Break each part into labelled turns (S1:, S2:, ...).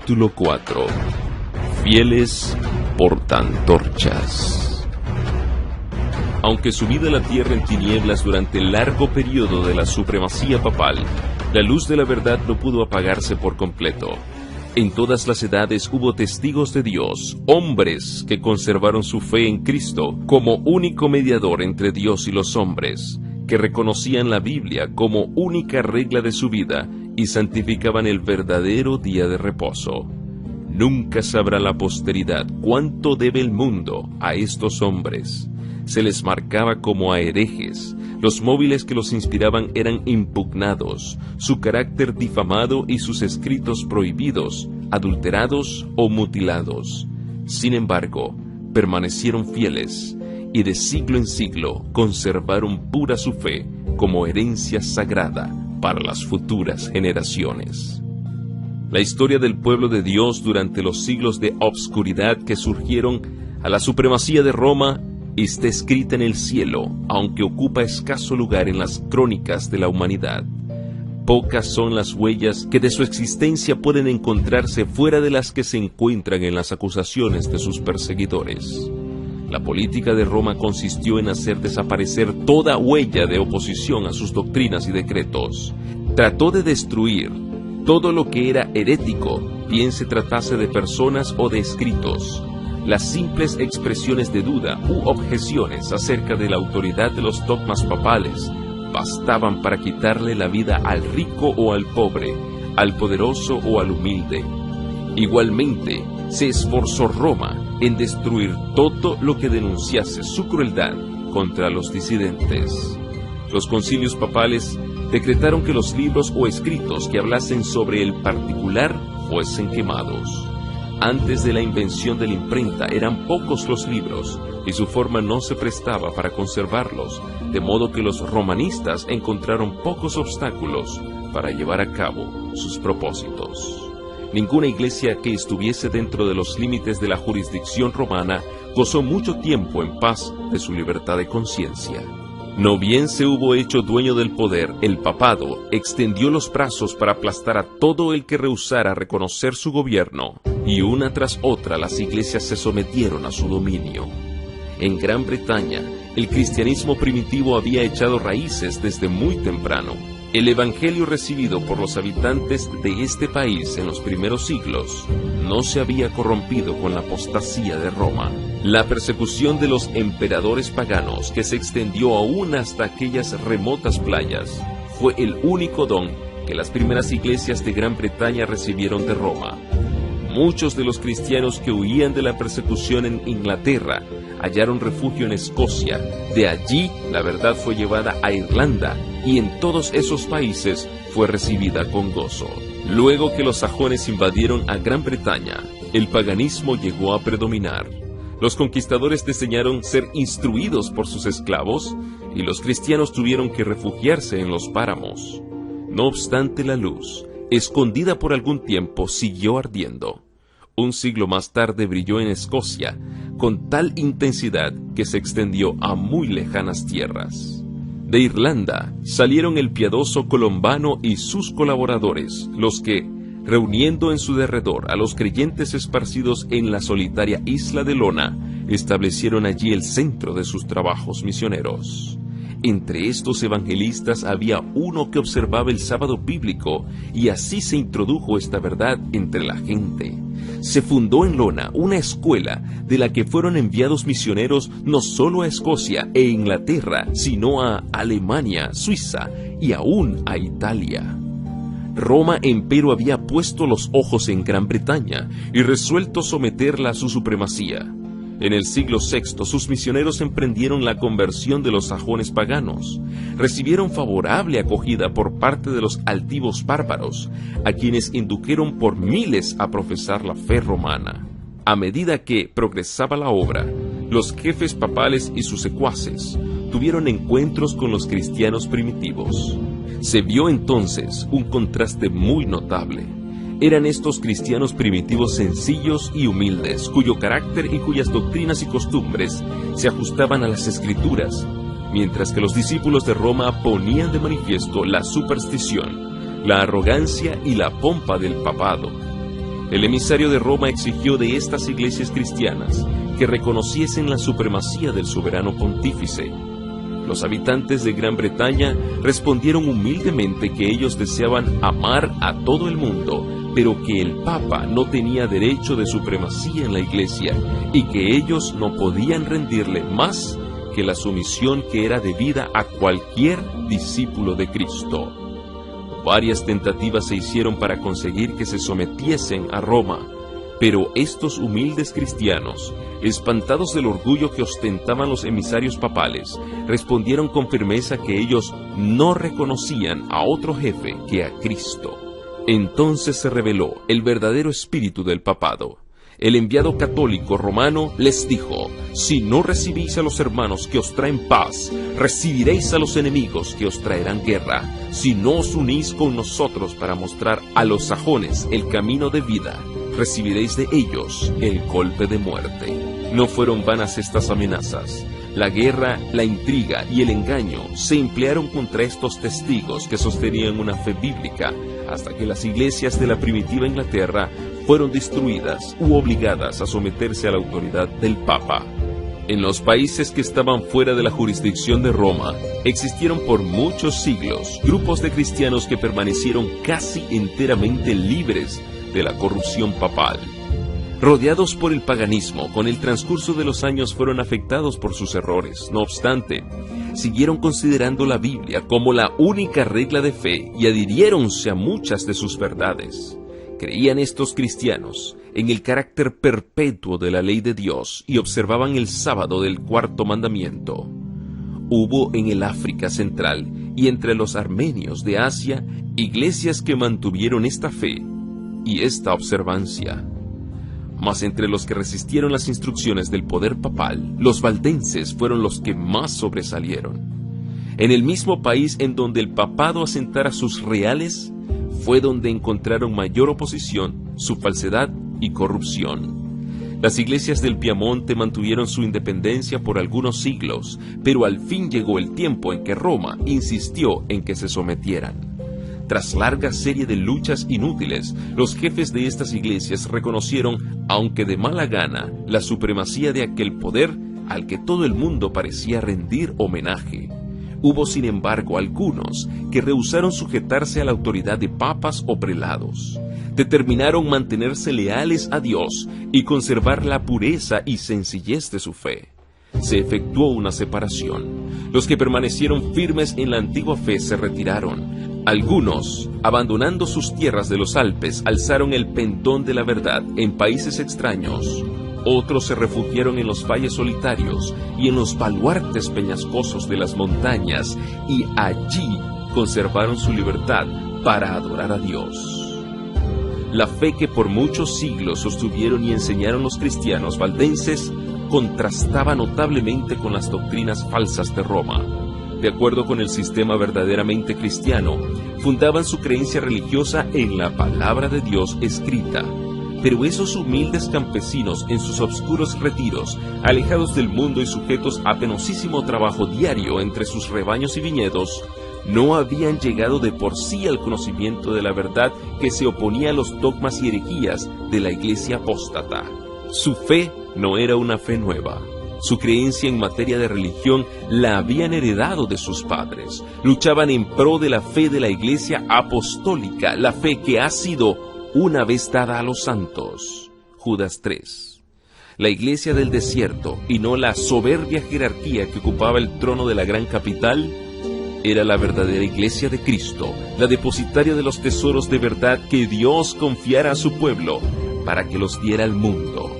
S1: Capítulo 4. Fieles portaantorchas. Aunque sumida la tierra en tinieblas durante el largo periodo de la supremacía papal, la luz de la verdad no pudo apagarse por completo. En todas las edades hubo testigos de Dios, hombres que conservaron su fe en Cristo como único mediador entre Dios y los hombres, que reconocían la Biblia como única regla de su vida y santificaban el verdadero día de reposo. Nunca sabrá la posteridad cuánto debe el mundo a estos hombres. Se les marcaba como a herejes, los móviles que los inspiraban eran impugnados, su carácter difamado y sus escritos prohibidos, adulterados o mutilados. Sin embargo, permanecieron fieles y de siglo en siglo conservaron pura su fe como herencia sagrada para las futuras generaciones. La historia del pueblo de Dios durante los siglos de obscuridad que surgieron a la supremacía de Roma está escrita en el cielo, aunque ocupa escaso lugar en las crónicas de la humanidad. Pocas son las huellas que de su existencia pueden encontrarse fuera de las que se encuentran en las acusaciones de sus perseguidores. La política de Roma consistió en hacer desaparecer toda huella de oposición a sus doctrinas y decretos. Trató de destruir todo lo que era herético, bien se tratase de personas o de escritos. Las simples expresiones de duda u objeciones acerca de la autoridad de los dogmas papales bastaban para quitarle la vida al rico o al pobre, al poderoso o al humilde. Igualmente, se esforzó Roma en destruir todo lo que denunciase su crueldad contra los disidentes. Los concilios papales decretaron que los libros o escritos que hablasen sobre el particular fuesen quemados. Antes de la invención de la imprenta eran pocos los libros y su forma no se prestaba para conservarlos, de modo que los romanistas encontraron pocos obstáculos para llevar a cabo sus propósitos. Ninguna iglesia que estuviese dentro de los límites de la jurisdicción romana gozó mucho tiempo en paz de su libertad de conciencia. No bien se hubo hecho dueño del poder, el papado extendió los brazos para aplastar a todo el que rehusara reconocer su gobierno, y una tras otra las iglesias se sometieron a su dominio. En Gran Bretaña, el cristianismo primitivo había echado raíces desde muy temprano. El evangelio recibido por los habitantes de este país en los primeros siglos no se había corrompido con la apostasía de Roma. La persecución de los emperadores paganos, que se extendió aún hasta aquellas remotas playas, fue el único don que las primeras iglesias de Gran Bretaña recibieron de Roma. Muchos de los cristianos que huían de la persecución en Inglaterra hallaron refugio en Escocia. De allí la verdad fue llevada a Irlanda y en todos esos países fue recibida con gozo. Luego que los sajones invadieron a Gran Bretaña, el paganismo llegó a predominar. Los conquistadores desearon ser instruidos por sus esclavos y los cristianos tuvieron que refugiarse en los páramos. No obstante, la luz, escondida por algún tiempo, siguió ardiendo. Un siglo más tarde brilló en Escocia con tal intensidad que se extendió a muy lejanas tierras. De Irlanda salieron el piadoso Colombano y sus colaboradores, los que, reuniendo en su derredor a los creyentes esparcidos en la solitaria isla de Lona, establecieron allí el centro de sus trabajos misioneros. Entre estos evangelistas había uno que observaba el sábado bíblico, y así se introdujo esta verdad entre la gente. Se fundó en Lona una escuela de la que fueron enviados misioneros no solo a Escocia e Inglaterra, sino a Alemania, Suiza y aún a Italia. Roma, empero, había puesto los ojos en Gran Bretaña y resuelto someterla a su supremacía. En el siglo VI, sus misioneros emprendieron la conversión de los sajones paganos. Recibieron favorable acogida por parte de los altivos bárbaros, a quienes indujeron por miles a profesar la fe romana. A medida que progresaba la obra, los jefes papales y sus secuaces tuvieron encuentros con los cristianos primitivos. Se vio entonces un contraste muy notable. Eran estos cristianos primitivos sencillos y humildes, cuyo carácter y cuyas doctrinas y costumbres se ajustaban a las Escrituras, mientras que los discípulos de Roma ponían de manifiesto la superstición, la arrogancia y la pompa del papado. El emisario de Roma exigió de estas iglesias cristianas que reconociesen la supremacía del soberano pontífice. Los habitantes de Gran Bretaña respondieron humildemente que ellos deseaban amar a todo el mundo, pero que el Papa no tenía derecho de supremacía en la Iglesia y que ellos no podían rendirle más que la sumisión que era debida a cualquier discípulo de Cristo. Varias tentativas se hicieron para conseguir que se sometiesen a Roma, pero estos humildes cristianos, espantados del orgullo que ostentaban los emisarios papales, respondieron con firmeza que ellos no reconocían a otro jefe que a Cristo. Entonces se reveló el verdadero espíritu del papado. El enviado católico romano les dijo: si no recibís a los hermanos que os traen paz, recibiréis a los enemigos que os traerán guerra. Si no os unís con nosotros para mostrar a los sajones el camino de vida, recibiréis de ellos el golpe de muerte. No fueron vanas estas amenazas. La guerra, la intriga y el engaño se emplearon contra estos testigos que sostenían una fe bíblica, hasta que las iglesias de la primitiva Inglaterra fueron destruidas u obligadas a someterse a la autoridad del Papa. En los países que estaban fuera de la jurisdicción de Roma, existieron por muchos siglos grupos de cristianos que permanecieron casi enteramente libres de la corrupción papal. Rodeados por el paganismo, con el transcurso de los años fueron afectados por sus errores. No obstante, siguieron considerando la Biblia como la única regla de fe y adhiriéronse a muchas de sus verdades. Creían estos cristianos en el carácter perpetuo de la ley de Dios y observaban el sábado del cuarto mandamiento. Hubo en el África Central y entre los armenios de Asia iglesias que mantuvieron esta fe y esta observancia. Mas entre los que resistieron las instrucciones del poder papal, los valdenses fueron los que más sobresalieron. En el mismo país en donde el papado asentara sus reales, fue donde encontraron mayor oposición, su falsedad y corrupción. Las iglesias del Piamonte mantuvieron su independencia por algunos siglos, pero al fin llegó el tiempo en que Roma insistió en que se sometieran. Tras larga serie de luchas inútiles, los jefes de estas iglesias reconocieron, aunque de mala gana, la supremacía de aquel poder al que todo el mundo parecía rendir homenaje. Hubo, sin embargo, algunos que rehusaron sujetarse a la autoridad de papas o prelados. Determinaron mantenerse leales a Dios y conservar la pureza y sencillez de su fe. Se efectuó una separación. Los que permanecieron firmes en la antigua fe se retiraron. Algunos, abandonando sus tierras de los Alpes, alzaron el pendón de la verdad en países extraños. Otros se refugiaron en los valles solitarios y en los baluartes peñascosos de las montañas, y allí conservaron su libertad para adorar a Dios. La fe que por muchos siglos sostuvieron y enseñaron los cristianos valdenses contrastaba notablemente con las doctrinas falsas de Roma. De acuerdo con el sistema verdaderamente cristiano, fundaban su creencia religiosa en la palabra de Dios escrita. Pero esos humildes campesinos en sus obscuros retiros, alejados del mundo y sujetos a penosísimo trabajo diario entre sus rebaños y viñedos, no habían llegado de por sí al conocimiento de la verdad que se oponía a los dogmas y herejías de la iglesia apóstata. Su fe no era una fe nueva. Su creencia en materia de religión la habían heredado de sus padres. Luchaban en pro de la fe de la iglesia apostólica, la fe que ha sido una vez dada a los santos. Judas 3. La iglesia del desierto, y no la soberbia jerarquía que ocupaba el trono de la gran capital, era la verdadera iglesia de Cristo, la depositaria de los tesoros de verdad que Dios confiara a su pueblo para que los diera al mundo.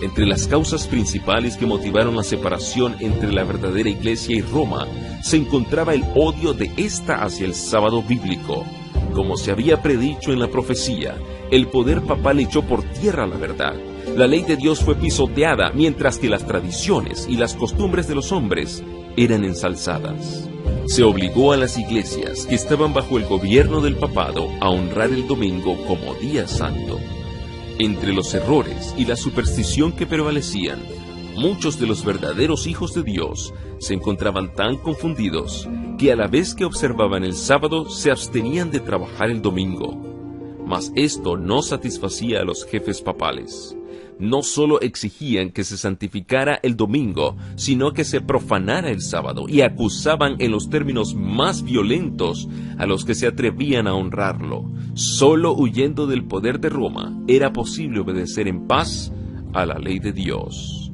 S1: Entre las causas principales que motivaron la separación entre la verdadera iglesia y Roma, se encontraba el odio de ésta hacia el sábado bíblico. Como se había predicho en la profecía, el poder papal echó por tierra la verdad. La ley de Dios fue pisoteada, mientras que las tradiciones y las costumbres de los hombres eran ensalzadas. Se obligó a las iglesias que estaban bajo el gobierno del papado a honrar el domingo como día santo. Entre los errores y la superstición que prevalecían, muchos de los verdaderos hijos de Dios se encontraban tan confundidos que a la vez que observaban el sábado se abstenían de trabajar el domingo. Mas esto no satisfacía a los jefes papales. No solo exigían que se santificara el domingo, sino que se profanara el sábado, y acusaban en los términos más violentos a los que se atrevían a honrarlo. Solo huyendo del poder de Roma era posible obedecer en paz a la ley de Dios.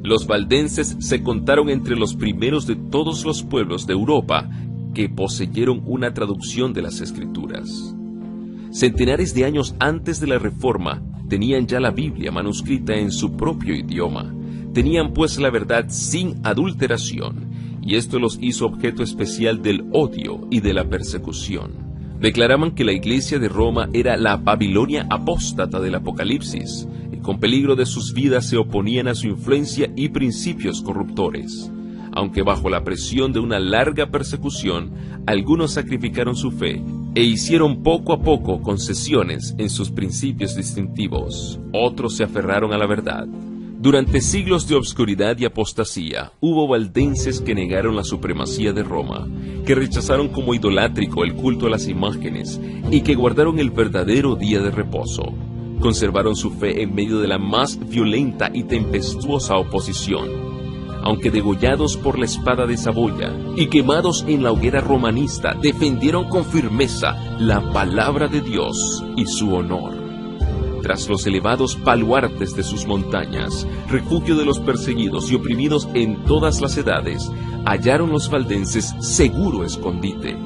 S1: Los valdenses se contaron entre los primeros de todos los pueblos de Europa que poseyeron una traducción de las Escrituras. Centenares de años antes de la Reforma, tenían ya la Biblia manuscrita en su propio idioma. Tenían pues la verdad sin adulteración, y esto los hizo objeto especial del odio y de la persecución. Declaraban que la Iglesia de Roma era la Babilonia apóstata del Apocalipsis, y con peligro de sus vidas se oponían a su influencia y principios corruptores. Aunque bajo la presión de una larga persecución, algunos sacrificaron su fe e hicieron poco a poco concesiones en sus principios distintivos. Otros se aferraron a la verdad. Durante siglos de obscuridad y apostasía, hubo valdenses que negaron la supremacía de Roma, que rechazaron como idolátrico el culto a las imágenes y que guardaron el verdadero día de reposo. Conservaron su fe en medio de la más violenta y tempestuosa oposición. Aunque degollados por la espada de Saboya y quemados en la hoguera romanista, defendieron con firmeza la palabra de Dios y su honor. Tras los elevados baluartes de sus montañas, refugio de los perseguidos y oprimidos en todas las edades, hallaron los valdenses seguro escondite.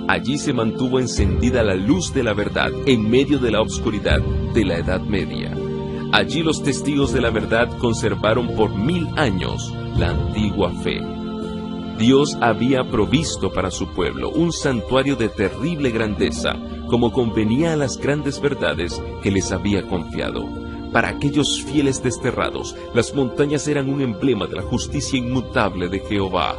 S1: Allí se mantuvo encendida la luz de la verdad en medio de la oscuridad de la Edad Media. Allí los testigos de la verdad conservaron por 1000 años la antigua fe. Dios había provisto para su pueblo un santuario de terrible grandeza, como convenía a las grandes verdades que les había confiado. Para aquellos fieles desterrados, las montañas eran un emblema de la justicia inmutable de Jehová.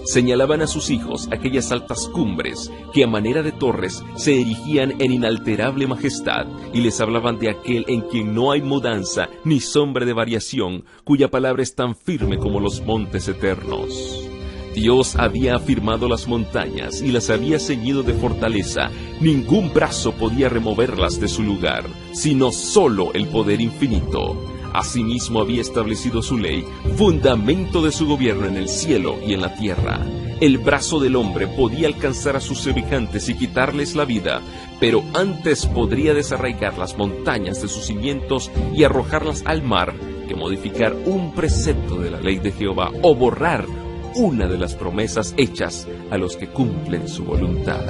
S1: Señalaban a sus hijos aquellas altas cumbres que a manera de torres se erigían en inalterable majestad, y les hablaban de aquel en quien no hay mudanza ni sombra de variación, cuya palabra es tan firme como los montes eternos. Dios había afirmado las montañas y las había ceñido de fortaleza. Ningún brazo podía removerlas de su lugar, sino solo el poder infinito. Asimismo había establecido su ley, fundamento de su gobierno en el cielo y en la tierra. El brazo del hombre podía alcanzar a sus semejantes y quitarles la vida, pero antes podría desarraigar las montañas de sus cimientos y arrojarlas al mar que modificar un precepto de la ley de Jehová o borrar una de las promesas hechas a los que cumplen su voluntad.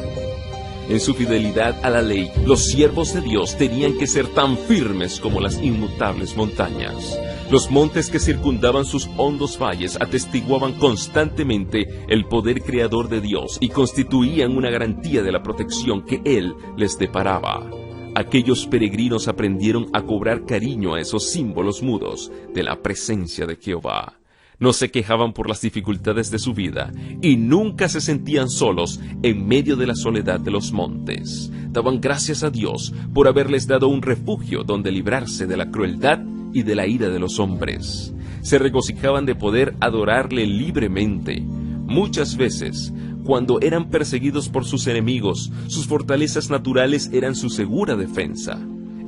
S1: En su fidelidad a la ley, los siervos de Dios tenían que ser tan firmes como las inmutables montañas. Los montes que circundaban sus hondos valles atestiguaban constantemente el poder creador de Dios y constituían una garantía de la protección que Él les deparaba. Aquellos peregrinos aprendieron a cobrar cariño a esos símbolos mudos de la presencia de Jehová. No se quejaban por las dificultades de su vida y nunca se sentían solos en medio de la soledad de los montes. Daban gracias a Dios por haberles dado un refugio donde librarse de la crueldad y de la ira de los hombres. Se regocijaban de poder adorarle libremente. Muchas veces, cuando eran perseguidos por sus enemigos, sus fortalezas naturales eran su segura defensa.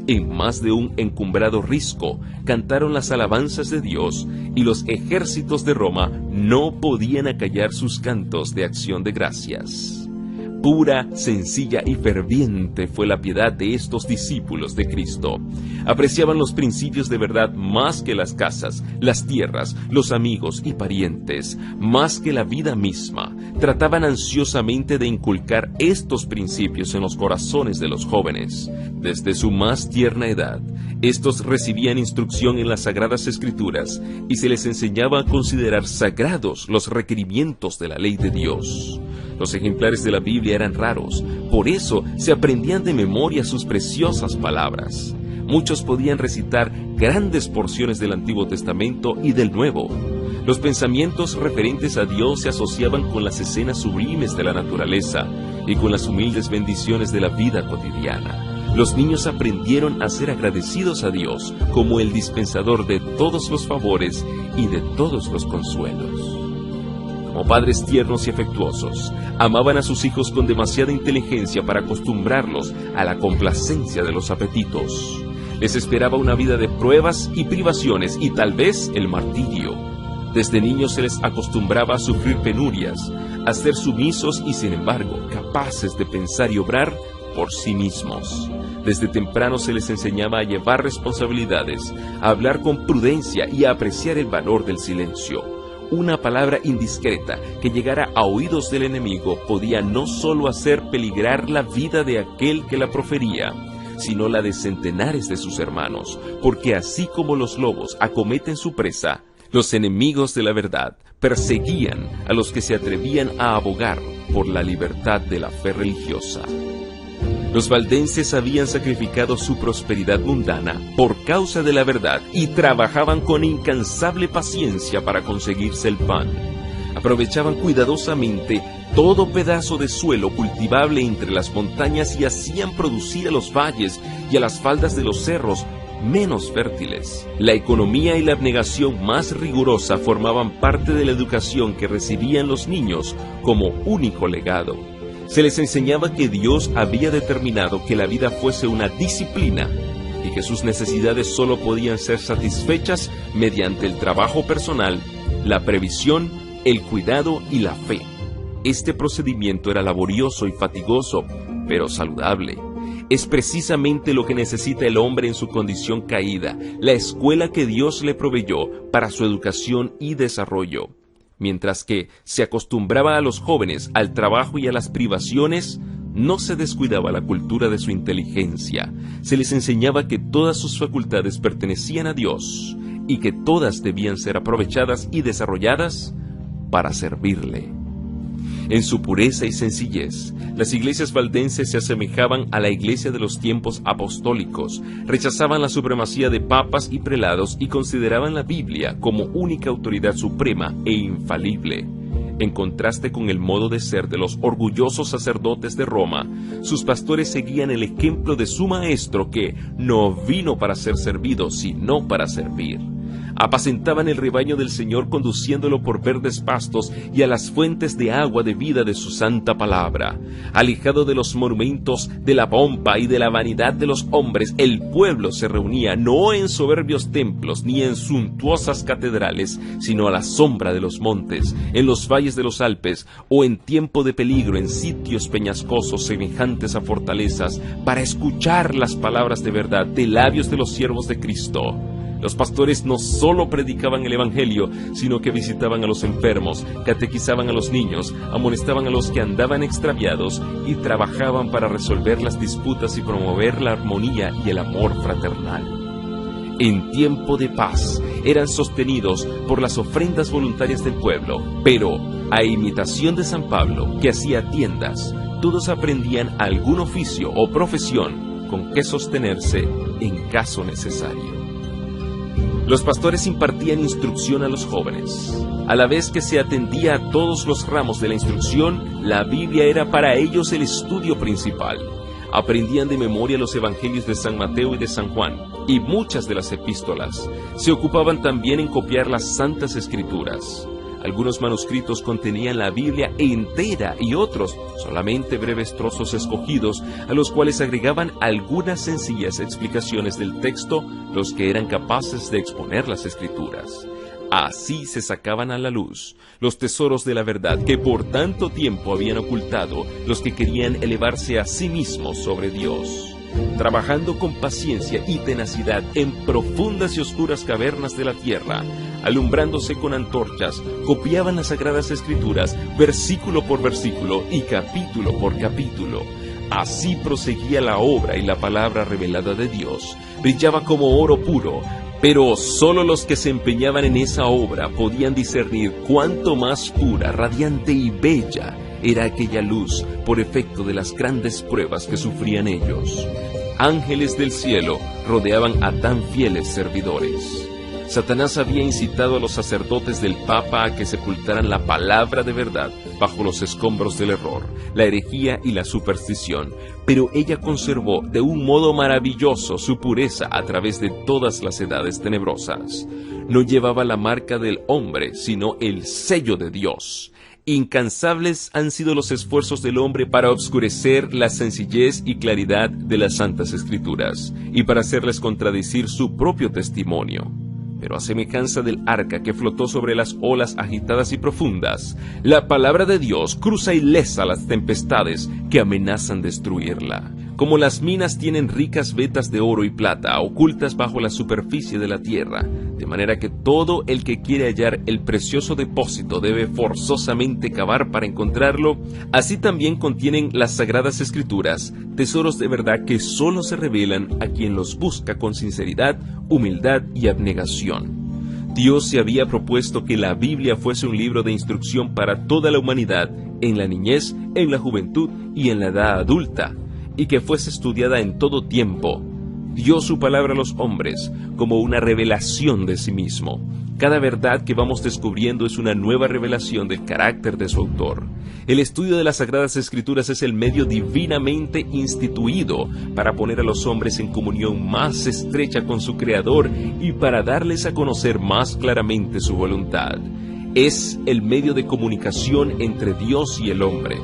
S1: En más de un encumbrado risco, cantaron las alabanzas de Dios, y los ejércitos de Roma no podían acallar sus cantos de acción de gracias. Pura, sencilla y ferviente fue la piedad de estos discípulos de Cristo. Apreciaban los principios de verdad más que las casas, las tierras, los amigos y parientes, más que la vida misma. Trataban ansiosamente de inculcar estos principios en los corazones de los jóvenes. Desde su más tierna edad, estos recibían instrucción en las Sagradas Escrituras y se les enseñaba a considerar sagrados los requerimientos de la ley de Dios. Los ejemplares de la Biblia eran raros, por eso se aprendían de memoria sus preciosas palabras. Muchos podían recitar grandes porciones del Antiguo Testamento y del Nuevo. Los pensamientos referentes a Dios se asociaban con las escenas sublimes de la naturaleza y con las humildes bendiciones de la vida cotidiana. Los niños aprendieron a ser agradecidos a Dios como el dispensador de todos los favores y de todos los consuelos. como padres tiernos y afectuosos, amaban a sus hijos con demasiada inteligencia para acostumbrarlos a la complacencia de los apetitos. Les esperaba una vida de pruebas y privaciones y tal vez el martirio. Desde niños se les acostumbraba a sufrir penurias, a ser sumisos y sin embargo capaces de pensar y obrar por sí mismos. Desde temprano se les enseñaba a llevar responsabilidades, a hablar con prudencia y a apreciar el valor del silencio. Una palabra indiscreta que llegara a oídos del enemigo podía no solo hacer peligrar la vida de aquel que la profería, sino la de centenares de sus hermanos, porque así como los lobos acometen su presa, los enemigos de la verdad perseguían a los que se atrevían a abogar por la libertad de la fe religiosa. Los valdenses habían sacrificado su prosperidad mundana por causa de la verdad y trabajaban con incansable paciencia para conseguirse el pan. Aprovechaban cuidadosamente todo pedazo de suelo cultivable entre las montañas y hacían producir a los valles y a las faldas de los cerros menos fértiles. La economía y la abnegación más rigurosa formaban parte de la educación que recibían los niños como único legado. Se les enseñaba que Dios había determinado que la vida fuese una disciplina y que sus necesidades solo podían ser satisfechas mediante el trabajo personal, la previsión, el cuidado y la fe. Este procedimiento era laborioso y fatigoso, pero saludable. Es precisamente lo que necesita el hombre en su condición caída, la escuela que Dios le proveyó para su educación y desarrollo. Mientras que se acostumbraba a los jóvenes al trabajo y a las privaciones, no se descuidaba la cultura de su inteligencia. Se les enseñaba que todas sus facultades pertenecían a Dios y que todas debían ser aprovechadas y desarrolladas para servirle. En su pureza y sencillez, las iglesias valdenses se asemejaban a la iglesia de los tiempos apostólicos, rechazaban la supremacía de papas y prelados y consideraban la Biblia como única autoridad suprema e infalible. En contraste con el modo de ser de los orgullosos sacerdotes de Roma, sus pastores seguían el ejemplo de su maestro que no vino para ser servido, sino para servir. Apacentaban el rebaño del Señor conduciéndolo por verdes pastos y a las fuentes de agua de vida de su santa palabra. Alejado de los monumentos, de la pompa y de la vanidad de los hombres, el pueblo se reunía no en soberbios templos ni en suntuosas catedrales, sino a la sombra de los montes, en los valles de los Alpes o en tiempo de peligro en sitios peñascosos semejantes a fortalezas, para escuchar las palabras de verdad de labios de los siervos de Cristo. Los pastores no solo predicaban el Evangelio, sino que visitaban a los enfermos, catequizaban a los niños, amonestaban a los que andaban extraviados y trabajaban para resolver las disputas y promover la armonía y el amor fraternal. En tiempo de paz eran sostenidos por las ofrendas voluntarias del pueblo, pero, a imitación de San Pablo, que hacía tiendas, todos aprendían algún oficio o profesión con que sostenerse en caso necesario. Los pastores impartían instrucción a los jóvenes. A la vez que se atendía a todos los ramos de la instrucción, la Biblia era para ellos el estudio principal. Aprendían de memoria los evangelios de San Mateo y de San Juan, y muchas de las epístolas. Se ocupaban también en copiar las Santas Escrituras. Algunos manuscritos contenían la Biblia entera y otros solamente breves trozos escogidos, a los cuales agregaban algunas sencillas explicaciones del texto los que eran capaces de exponer las Escrituras. Así se sacaban a la luz los tesoros de la verdad que por tanto tiempo habían ocultado los que querían elevarse a sí mismos sobre Dios. Trabajando con paciencia y tenacidad en profundas y oscuras cavernas de la tierra, alumbrándose con antorchas, copiaban las Sagradas Escrituras versículo por versículo y capítulo por capítulo. Así proseguía la obra y la palabra revelada de Dios. Brillaba como oro puro, pero solo los que se empeñaban en esa obra podían discernir cuánto más pura, radiante y bella era aquella luz por efecto de las grandes pruebas que sufrían ellos. Ángeles del cielo rodeaban a tan fieles servidores. Satanás había incitado a los sacerdotes del Papa a que sepultaran la palabra de verdad bajo los escombros del error, la herejía y la superstición, pero ella conservó de un modo maravilloso su pureza a través de todas las edades tenebrosas. no llevaba la marca del hombre, sino el sello de Dios. Incansables han sido los esfuerzos del hombre para obscurecer la sencillez y claridad de las Santas Escrituras, y para hacerles contradecir su propio testimonio. Pero a semejanza del arca que flotó sobre las olas agitadas y profundas, la palabra de Dios cruza ilesa las tempestades que amenazan destruirla. Como las minas tienen ricas vetas de oro y plata ocultas bajo la superficie de la tierra, de manera que todo el que quiere hallar el precioso depósito debe forzosamente cavar para encontrarlo, así también contienen las Sagradas Escrituras tesoros de verdad que solo se revelan a quien los busca con sinceridad, humildad y abnegación. Dios se había propuesto que la Biblia fuese un libro de instrucción para toda la humanidad, en la niñez, en la juventud y en la edad adulta, y que fuese estudiada en todo tiempo. Dio su palabra a los hombres como una revelación de sí mismo. Cada verdad que vamos descubriendo es una nueva revelación del carácter de su autor. El estudio de las Sagradas Escrituras es el medio divinamente instituido para poner a los hombres en comunión más estrecha con su Creador y para darles a conocer más claramente su voluntad. Es el medio de comunicación entre Dios y el hombre.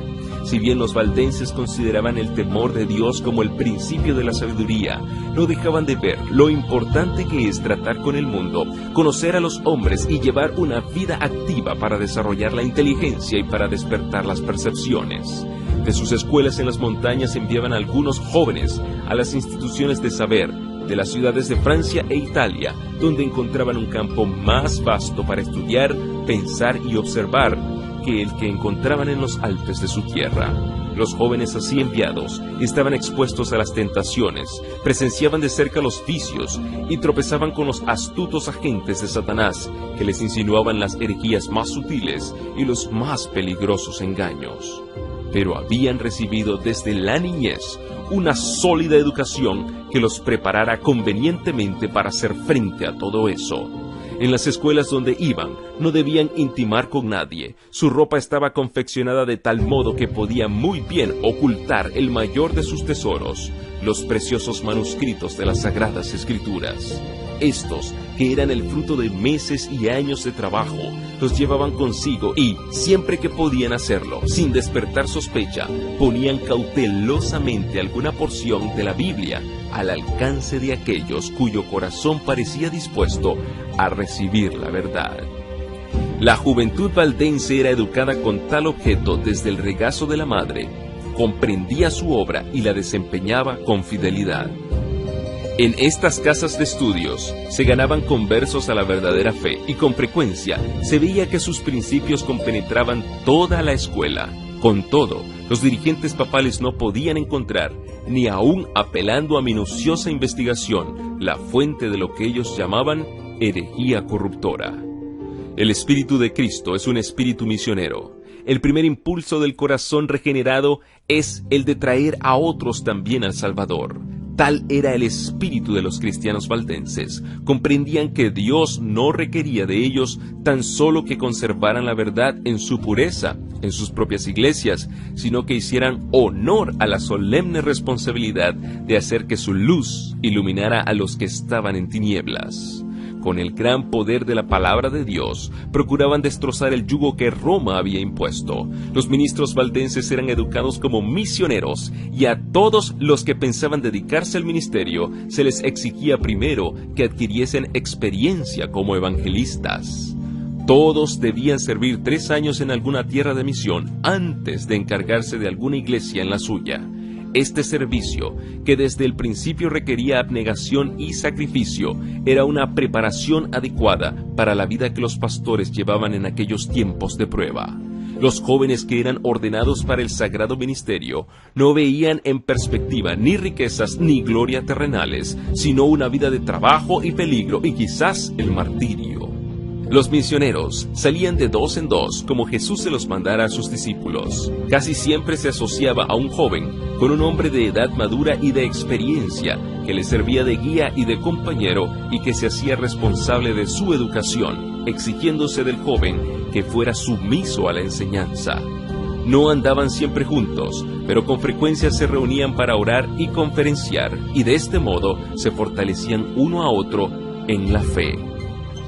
S1: Si bien los valdenses consideraban el temor de Dios como el principio de la sabiduría, no dejaban de ver lo importante que es tratar con el mundo, conocer a los hombres y llevar una vida activa para desarrollar la inteligencia y para despertar las percepciones. De sus escuelas en las montañas enviaban a algunos jóvenes a las instituciones de saber de las ciudades de Francia e Italia, donde encontraban un campo más vasto para estudiar, pensar y observar que el que encontraban en los Alpes de su tierra. Los jóvenes así enviados estaban expuestos a las tentaciones, presenciaban de cerca los vicios y tropezaban con los astutos agentes de Satanás que les insinuaban las herejías más sutiles y los más peligrosos engaños. Pero habían recibido desde la niñez una sólida educación que los preparara convenientemente para hacer frente a todo eso. En las escuelas donde iban, no debían intimar con nadie. Su ropa estaba confeccionada de tal modo que podía muy bien ocultar el mayor de sus tesoros, los preciosos manuscritos de las Sagradas Escrituras. Estos, que eran el fruto de meses y años de trabajo, los llevaban consigo y, siempre que podían hacerlo, sin despertar sospecha, ponían cautelosamente alguna porción de la Biblia al alcance de aquellos cuyo corazón parecía dispuesto a recibir la verdad. La juventud valdense era educada con tal objeto desde el regazo de la madre, comprendía su obra y la desempeñaba con fidelidad. En estas casas de estudios se ganaban conversos a la verdadera fe y con frecuencia se veía que sus principios compenetraban toda la escuela. Con todo, los dirigentes papales no podían encontrar, ni aún apelando a minuciosa investigación, la fuente de lo que ellos llamaban herejía corruptora. El Espíritu de Cristo es un espíritu misionero. El primer impulso del corazón regenerado es el de traer a otros también al Salvador. Tal era el espíritu de los cristianos valdenses. Comprendían que Dios no requería de ellos tan solo que conservaran la verdad en su pureza, en sus propias iglesias, sino que hicieran honor a la solemne responsabilidad de hacer que su luz iluminara a los que estaban en tinieblas. Con el gran poder de la palabra de Dios, procuraban destrozar el yugo que Roma había impuesto. Los ministros valdenses eran educados como misioneros, y a todos los que pensaban dedicarse al ministerio, se les exigía primero que adquiriesen experiencia como evangelistas. Todos debían servir 3 años en alguna tierra de misión antes de encargarse de alguna iglesia en la suya. Este servicio, que desde el principio requería abnegación y sacrificio, era una preparación adecuada para la vida que los pastores llevaban en aquellos tiempos de prueba. Los jóvenes que eran ordenados para el sagrado ministerio no veían en perspectiva ni riquezas ni gloria terrenales, sino una vida de trabajo y peligro y quizás el martirio. Los misioneros salían de 2 en 2 como Jesús se los mandara a sus discípulos. Casi siempre se asociaba a un joven con un hombre de edad madura y de experiencia que le servía de guía y de compañero y que se hacía responsable de su educación, exigiéndose del joven que fuera sumiso a la enseñanza. No andaban siempre juntos, pero con frecuencia se reunían para orar y conferenciar, y de este modo se fortalecían uno a otro en la fe.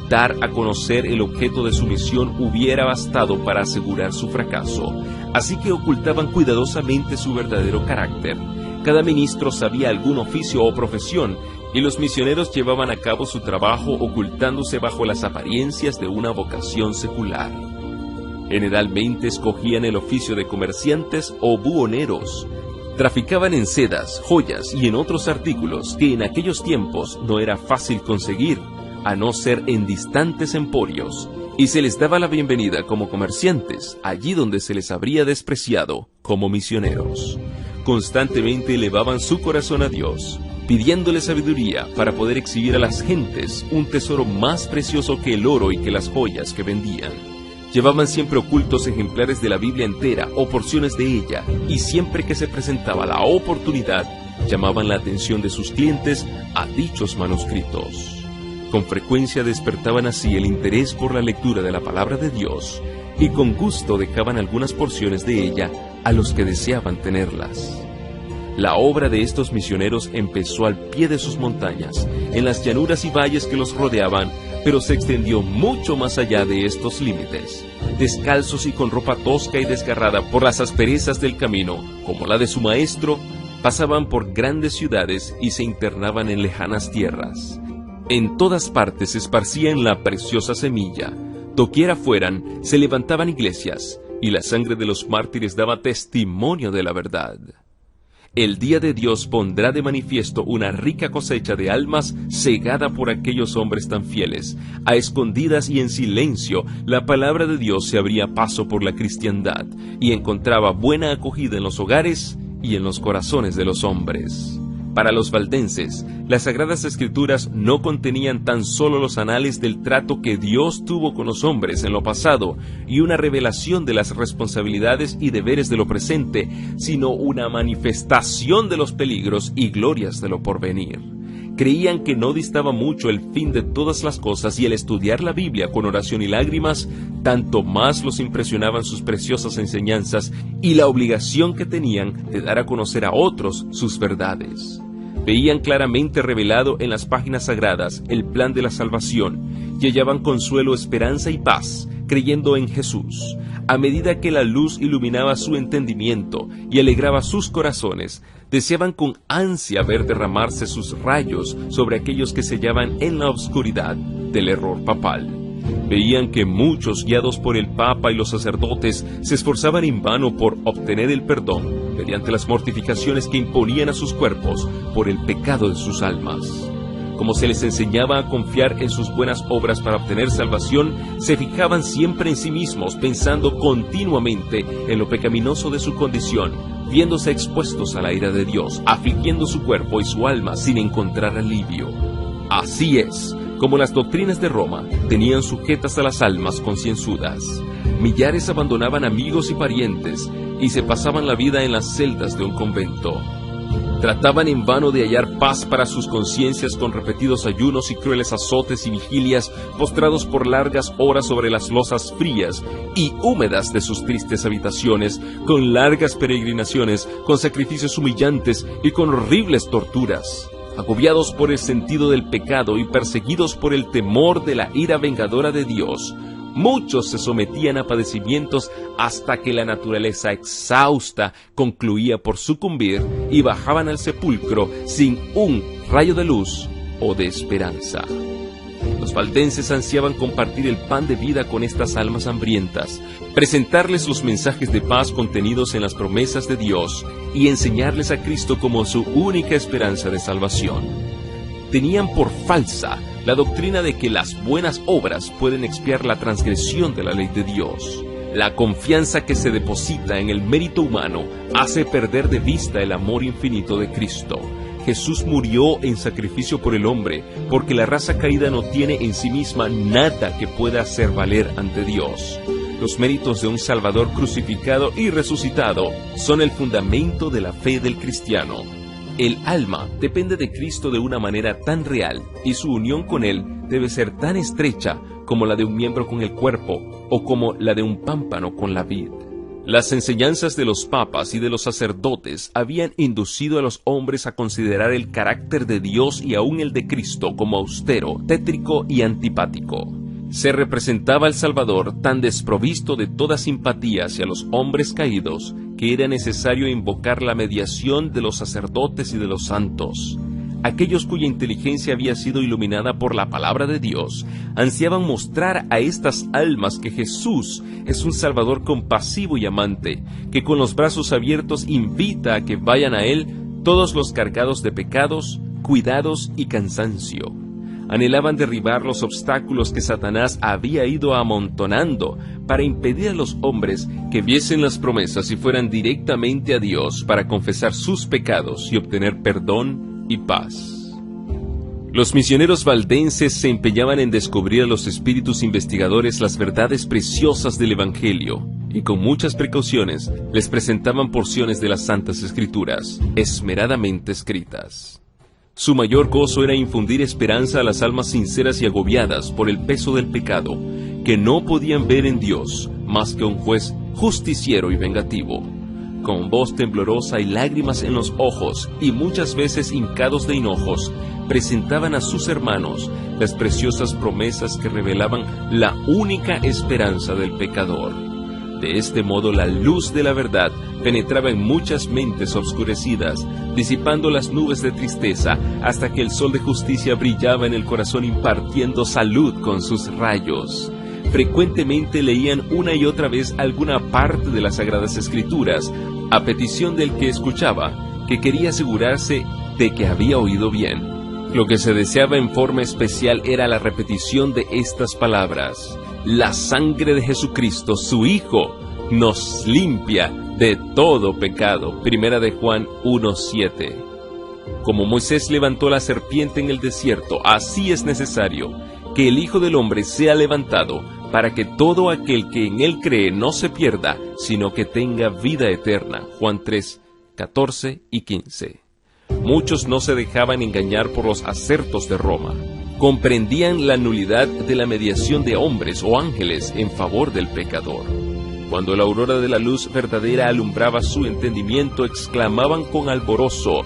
S1: dar a conocer el objeto de su misión hubiera bastado para asegurar su fracaso, así que ocultaban cuidadosamente su verdadero carácter. Cada ministro sabía algún oficio o profesión, y los misioneros llevaban a cabo su trabajo ocultándose bajo las apariencias de una vocación secular. Generalmente escogían el oficio de comerciantes o buhoneros. Traficaban en sedas, joyas y en otros artículos que en aquellos tiempos no era fácil conseguir, a no ser en distantes emporios, y se les daba la bienvenida como comerciantes, allí donde se les habría despreciado como misioneros. Constantemente elevaban su corazón a Dios, pidiéndole sabiduría para poder exhibir a las gentes un tesoro más precioso que el oro y que las joyas que vendían. Llevaban siempre ocultos ejemplares de la Biblia entera o porciones de ella, y siempre que se presentaba la oportunidad, llamaban la atención de sus clientes a dichos manuscritos. Con frecuencia despertaban así el interés por la lectura de la palabra de Dios, y con gusto dejaban algunas porciones de ella a los que deseaban tenerlas. La obra de estos misioneros empezó al pie de sus montañas, en las llanuras y valles que los rodeaban, pero se extendió mucho más allá de estos límites. Descalzos y con ropa tosca y desgarrada por las asperezas del camino, como la de su maestro, pasaban por grandes ciudades y se internaban en lejanas tierras. En todas partes se esparcían la preciosa semilla. Doquiera fueran, se levantaban iglesias, y la sangre de los mártires daba testimonio de la verdad. El día de Dios pondrá de manifiesto una rica cosecha de almas cegada por aquellos hombres tan fieles. A escondidas y en silencio, la palabra de Dios se abría paso por la cristiandad y encontraba buena acogida en los hogares y en los corazones de los hombres. Para los valdenses, las Sagradas Escrituras no contenían tan solo los anales del trato que Dios tuvo con los hombres en lo pasado y una revelación de las responsabilidades y deberes de lo presente, sino una manifestación de los peligros y glorias de lo porvenir. Creían que no distaba mucho el fin de todas las cosas, y al estudiar la Biblia con oración y lágrimas, tanto más los impresionaban sus preciosas enseñanzas y la obligación que tenían de dar a conocer a otros sus verdades. Veían claramente revelado en las páginas sagradas el plan de la salvación, y hallaban consuelo, esperanza y paz, creyendo en Jesús. A medida que la luz iluminaba su entendimiento y alegraba sus corazones, deseaban con ansia ver derramarse sus rayos sobre aquellos que se hallaban en la oscuridad del error papal. Veían que muchos, guiados por el Papa y los sacerdotes, se esforzaban en vano por obtener el perdón, mediante las mortificaciones que imponían a sus cuerpos por el pecado de sus almas. Como se les enseñaba a confiar en sus buenas obras para obtener salvación, se fijaban siempre en sí mismos, pensando continuamente en lo pecaminoso de su condición, viéndose expuestos a la ira de Dios, afligiendo su cuerpo y su alma sin encontrar alivio. Así es como las doctrinas de Roma tenían sujetas a las almas concienzudas. Millares abandonaban amigos y parientes y se pasaban la vida en las celdas de un convento. Trataban en vano de hallar paz para sus conciencias con repetidos ayunos y crueles azotes y vigilias, postrados por largas horas sobre las losas frías y húmedas de sus tristes habitaciones, con largas peregrinaciones, con sacrificios humillantes y con horribles torturas. Agobiados por el sentido del pecado y perseguidos por el temor de la ira vengadora de Dios, muchos se sometían a padecimientos hasta que la naturaleza exhausta concluía por sucumbir y bajaban al sepulcro sin un rayo de luz o de esperanza. Los valdenses ansiaban compartir el pan de vida con estas almas hambrientas, presentarles los mensajes de paz contenidos en las promesas de Dios y enseñarles a Cristo como su única esperanza de salvación. Tenían por falsa la doctrina de que las buenas obras pueden expiar la transgresión de la ley de Dios. La confianza que se deposita en el mérito humano hace perder de vista el amor infinito de Cristo. Jesús murió en sacrificio por el hombre, porque la raza caída no tiene en sí misma nada que pueda hacer valer ante Dios. Los méritos de un Salvador crucificado y resucitado son el fundamento de la fe del cristiano. El alma depende de Cristo de una manera tan real, y su unión con Él debe ser tan estrecha como la de un miembro con el cuerpo o como la de un pámpano con la vid. Las enseñanzas de los papas y de los sacerdotes habían inducido a los hombres a considerar el carácter de Dios y aún el de Cristo como austero, tétrico y antipático. Se representaba al Salvador tan desprovisto de toda simpatía hacia los hombres caídos que era necesario invocar la mediación de los sacerdotes y de los santos. Aquellos cuya inteligencia había sido iluminada por la palabra de Dios ansiaban mostrar a estas almas que Jesús es un Salvador compasivo y amante, que con los brazos abiertos invita a que vayan a Él todos los cargados de pecados, cuidados y cansancio. Anhelaban derribar los obstáculos que Satanás había ido amontonando para impedir a los hombres que viesen las promesas y fueran directamente a Dios para confesar sus pecados y obtener perdón y paz. Los misioneros valdenses se empeñaban en descubrir a los espíritus investigadores las verdades preciosas del Evangelio, y con muchas precauciones les presentaban porciones de las Santas Escrituras, esmeradamente escritas. Su mayor gozo era infundir esperanza a las almas sinceras y agobiadas por el peso del pecado, que no podían ver en Dios más que un juez justiciero y vengativo. Con voz temblorosa y lágrimas en los ojos, y muchas veces hincados de hinojos, presentaban a sus hermanos las preciosas promesas que revelaban la única esperanza del pecador. De este modo la luz de la verdad penetraba en muchas mentes obscurecidas, disipando las nubes de tristeza hasta que el sol de justicia brillaba en el corazón impartiendo salud con sus rayos. Frecuentemente leían una y otra vez alguna parte de las Sagradas Escrituras, a petición del que escuchaba, que quería asegurarse de que había oído bien. Lo que se deseaba en forma especial era la repetición de estas palabras: la sangre de Jesucristo, su Hijo, nos limpia de todo pecado. Primera de Juan 1:7. Como Moisés levantó la serpiente en el desierto, así es necesario que el Hijo del Hombre sea levantado, para que todo aquel que en Él cree no se pierda, sino que tenga vida eterna. Juan 3:14 y 15. Muchos no se dejaban engañar por los acertos de Roma. Comprendían la nulidad de la mediación de hombres o ángeles en favor del pecador. Cuando la aurora de la luz verdadera alumbraba su entendimiento, exclamaban con alborozo: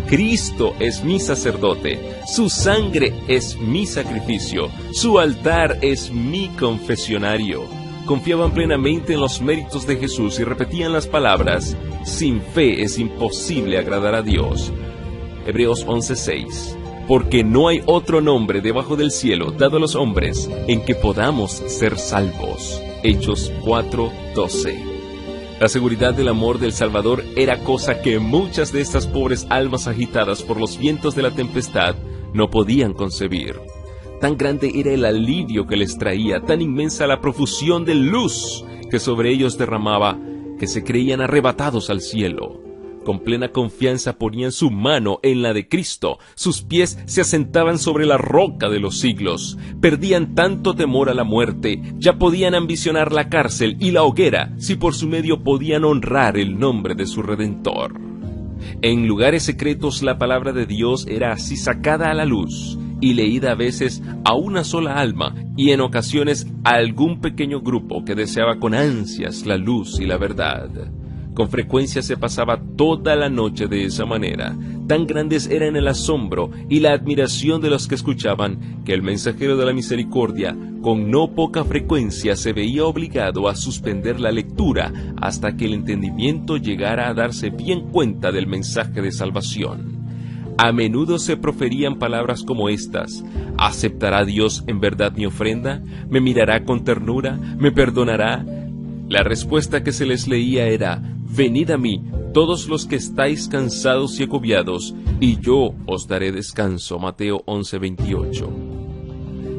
S1: Cristo es mi sacerdote, su sangre es mi sacrificio, su altar es mi confesionario. Confiaban plenamente en los méritos de Jesús y repetían las palabras: sin fe es imposible agradar a Dios. Hebreos 11:6. Porque no hay otro nombre debajo del cielo dado a los hombres en que podamos ser salvos. Hechos 4:12. La seguridad del amor del Salvador era cosa que muchas de estas pobres almas agitadas por los vientos de la tempestad no podían concebir. Tan grande era el alivio que les traía, tan inmensa la profusión de luz que sobre ellos derramaba, que se creían arrebatados al cielo. Con plena confianza ponían su mano en la de Cristo, sus pies se asentaban sobre la roca de los siglos, perdían tanto temor a la muerte, ya podían ambicionar la cárcel y la hoguera, si por su medio podían honrar el nombre de su Redentor. En lugares secretos la palabra de Dios era así sacada a la luz, y leída a veces a una sola alma, y en ocasiones a algún pequeño grupo que deseaba con ansias la luz y la verdad. Con frecuencia se pasaba toda la noche de esa manera. Tan grandes eran el asombro y la admiración de los que escuchaban, que el mensajero de la misericordia, con no poca frecuencia, se veía obligado a suspender la lectura hasta que el entendimiento llegara a darse bien cuenta del mensaje de salvación. A menudo se proferían palabras como estas: ¿aceptará Dios en verdad mi ofrenda? ¿Me mirará con ternura? ¿Me perdonará? La respuesta que se les leía era: venid a mí, todos los que estáis cansados y agobiados, y yo os daré descanso. Mateo 11:28.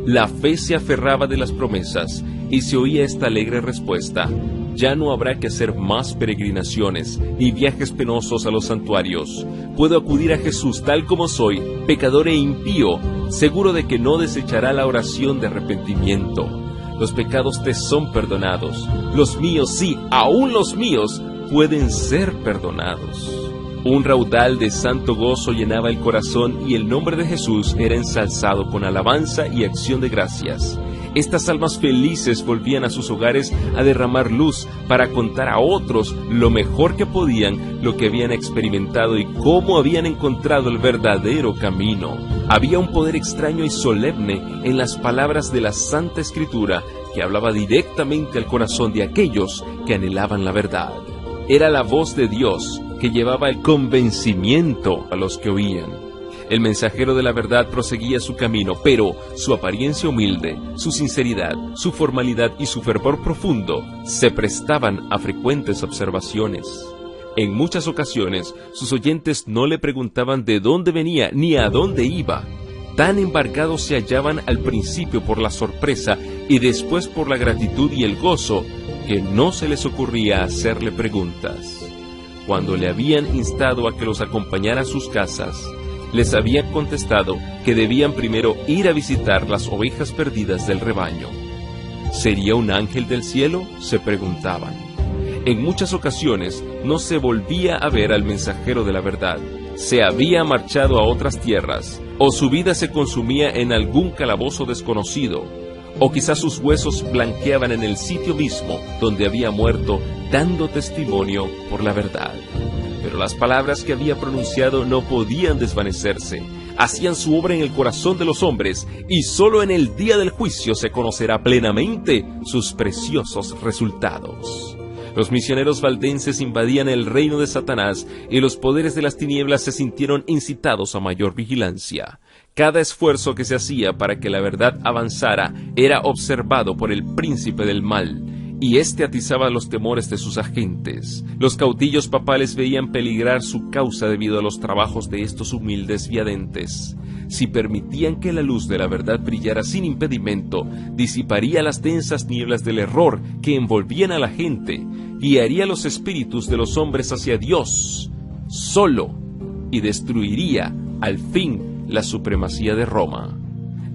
S1: La fe se aferraba de las promesas, y se oía esta alegre respuesta: ya no habrá que hacer más peregrinaciones, ni viajes penosos a los santuarios. Puedo acudir a Jesús tal como soy, pecador e impío, seguro de que no desechará la oración de arrepentimiento. Los pecados te son perdonados. Los míos, sí, aún los míos, pueden ser perdonados. Un raudal de santo gozo llenaba el corazón y el nombre de Jesús era ensalzado con alabanza y acción de gracias. Estas almas felices volvían a sus hogares a derramar luz para contar a otros lo mejor que podían lo que habían experimentado y cómo habían encontrado el verdadero camino. Había un poder extraño y solemne en las palabras de la Santa Escritura que hablaba directamente al corazón de aquellos que anhelaban la verdad. Era la voz de Dios que llevaba el convencimiento a los que oían. El mensajero de la verdad proseguía su camino, pero su apariencia humilde, su sinceridad, su formalidad y su fervor profundo se prestaban a frecuentes observaciones. En muchas ocasiones, sus oyentes no le preguntaban de dónde venía ni a dónde iba. Tan embargados se hallaban al principio por la sorpresa y después por la gratitud y el gozo, que no se les ocurría hacerle preguntas. Cuando le habían instado a que los acompañara a sus casas, les había contestado que debían primero ir a visitar las ovejas perdidas del rebaño. ¿Sería un ángel del cielo?, se preguntaban. En muchas ocasiones no se volvía a ver al mensajero de la verdad. Se había marchado a otras tierras, o su vida se consumía en algún calabozo desconocido, o quizás sus huesos blanqueaban en el sitio mismo donde había muerto, dando testimonio por la verdad. Pero las palabras que había pronunciado no podían desvanecerse. Hacían su obra en el corazón de los hombres, y solo en el día del juicio se conocerá plenamente sus preciosos resultados. Los misioneros valdenses invadían el reino de Satanás, y los poderes de las tinieblas se sintieron incitados a mayor vigilancia. Cada esfuerzo que se hacía para que la verdad avanzara era observado por el príncipe del mal, y éste atizaba los temores de sus agentes. Los caudillos papales veían peligrar su causa debido a los trabajos de estos humildes viadentes. Si permitían que la luz de la verdad brillara sin impedimento, disiparía las densas nieblas del error que envolvían a la gente, guiaría los espíritus de los hombres hacia Dios solo y destruiría al fin la supremacía de Roma.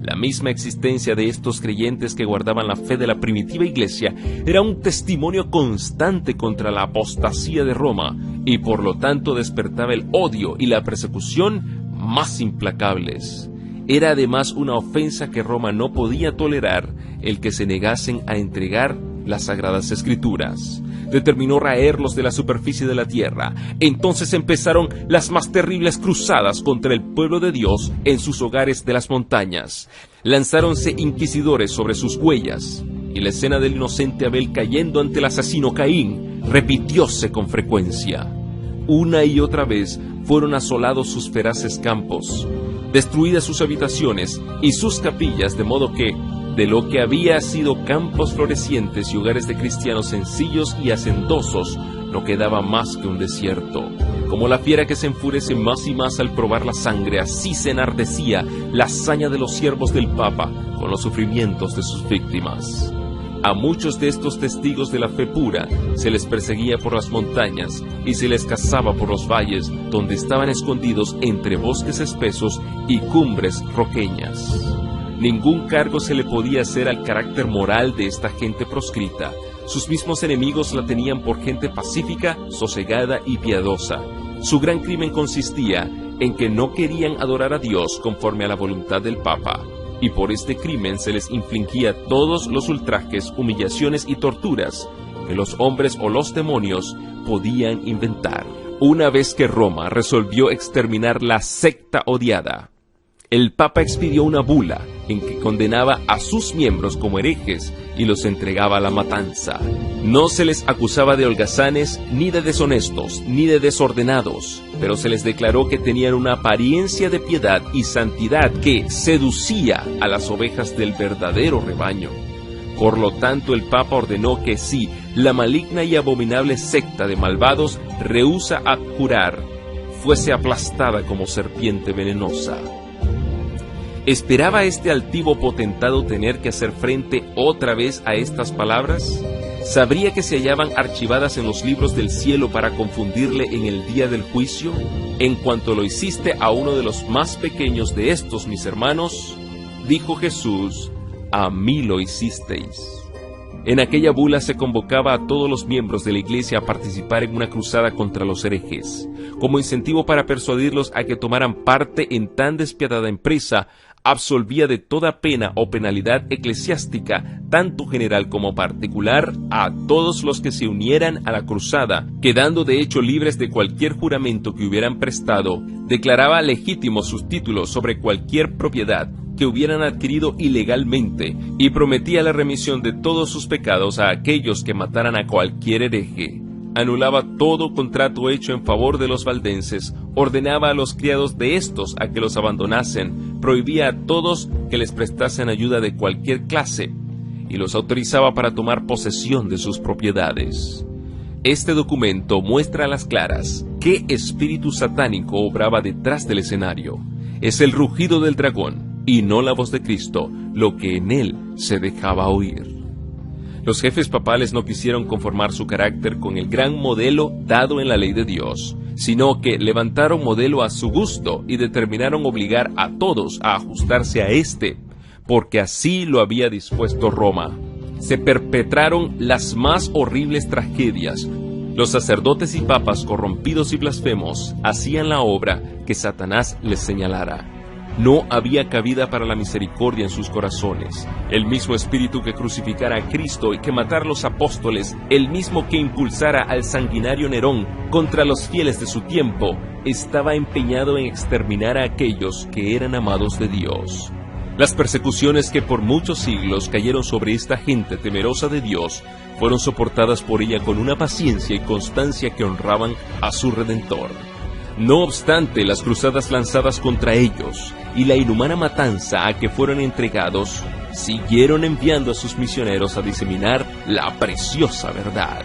S1: La misma existencia de estos creyentes que guardaban la fe de la primitiva iglesia era un testimonio constante contra la apostasía de Roma, y por lo tanto despertaba el odio y la persecución más implacables. Era además una ofensa que Roma no podía tolerar el que se negasen a entregar las Sagradas Escrituras. Determinó raerlos de la superficie de la tierra. Entonces empezaron las más terribles cruzadas contra el pueblo de Dios en sus hogares de las montañas. Lanzáronse inquisidores sobre sus huellas, y la escena del inocente Abel cayendo ante el asesino Caín repitióse con frecuencia. Una y otra vez fueron asolados sus feraces campos, destruidas sus habitaciones y sus capillas, de modo que de lo que había sido campos florecientes y hogares de cristianos sencillos y hacendosos, no quedaba más que un desierto. Como la fiera que se enfurece más y más al probar la sangre, así se enardecía la hazaña de los siervos del Papa con los sufrimientos de sus víctimas. A muchos de estos testigos de la fe pura se les perseguía por las montañas y se les cazaba por los valles, donde estaban escondidos entre bosques espesos y cumbres roqueñas. Ningún cargo se le podía hacer al carácter moral de esta gente proscrita. Sus mismos enemigos la tenían por gente pacífica, sosegada y piadosa. Su gran crimen consistía en que no querían adorar a Dios conforme a la voluntad del Papa, y por este crimen se les infligía todos los ultrajes, humillaciones y torturas que los hombres o los demonios podían inventar. Una vez que Roma resolvió exterminar la secta odiada, el Papa expidió una bula en que condenaba a sus miembros como herejes y los entregaba a la matanza. No se les acusaba de holgazanes, ni de deshonestos, ni de desordenados, pero se les declaró que tenían una apariencia de piedad y santidad que seducía a las ovejas del verdadero rebaño. Por lo tanto, el Papa ordenó que si la maligna y abominable secta de malvados rehúsa abjurar, fuese aplastada como serpiente venenosa. ¿Esperaba este altivo potentado tener que hacer frente otra vez a estas palabras? ¿Sabría que se hallaban archivadas en los libros del cielo para confundirle en el día del juicio? En cuanto lo hiciste a uno de los más pequeños de estos mis hermanos, dijo Jesús, a mí lo hicisteis. En aquella bula se convocaba a todos los miembros de la iglesia a participar en una cruzada contra los herejes. Como incentivo para persuadirlos a que tomaran parte en tan despiadada empresa, absolvía de toda pena o penalidad eclesiástica, tanto general como particular, a todos los que se unieran a la cruzada, quedando de hecho libres de cualquier juramento que hubieran prestado. Declaraba legítimos sus títulos sobre cualquier propiedad que hubieran adquirido ilegalmente, y prometía la remisión de todos sus pecados a aquellos que mataran a cualquier hereje. Anulaba todo contrato hecho en favor de los valdenses, ordenaba a los criados de estos a que los abandonasen, prohibía a todos que les prestasen ayuda de cualquier clase, y los autorizaba para tomar posesión de sus propiedades. Este documento muestra a las claras qué espíritu satánico obraba detrás del escenario. Es el rugido del dragón, y no la voz de Cristo, lo que en él se dejaba oír. Los jefes papales no quisieron conformar su carácter con el gran modelo dado en la ley de Dios, sino que levantaron modelo a su gusto y determinaron obligar a todos a ajustarse a éste, porque así lo había dispuesto Roma. Se perpetraron las más horribles tragedias. Los sacerdotes y papas corrompidos y blasfemos hacían la obra que Satanás les señalara. No había cabida para la misericordia en sus corazones. El mismo espíritu que crucificara a Cristo y que matara a los apóstoles, el mismo que impulsara al sanguinario Nerón contra los fieles de su tiempo, estaba empeñado en exterminar a aquellos que eran amados de Dios. Las persecuciones que por muchos siglos cayeron sobre esta gente temerosa de Dios fueron soportadas por ella con una paciencia y constancia que honraban a su Redentor. No obstante, las cruzadas lanzadas contra ellos y la inhumana matanza a que fueron entregados, siguieron enviando a sus misioneros a diseminar la preciosa verdad.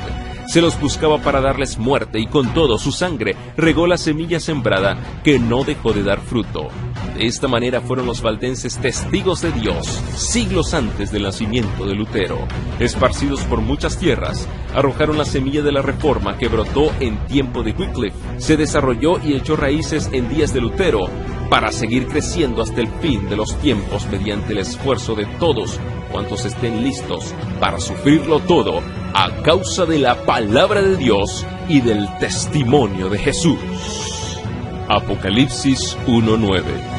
S1: Se los buscaba para darles muerte y con todo su sangre regó la semilla sembrada que no dejó de dar fruto. De esta manera fueron los valdenses testigos de Dios siglos antes del nacimiento de Lutero. Esparcidos por muchas tierras, arrojaron la semilla de la Reforma que brotó en tiempo de Wycliffe, se desarrolló y echó raíces en días de Lutero, para seguir creciendo hasta el fin de los tiempos mediante el esfuerzo de todos cuantos estén listos para sufrirlo todo a causa de la palabra de Dios y del testimonio de Jesús. Apocalipsis 1:9.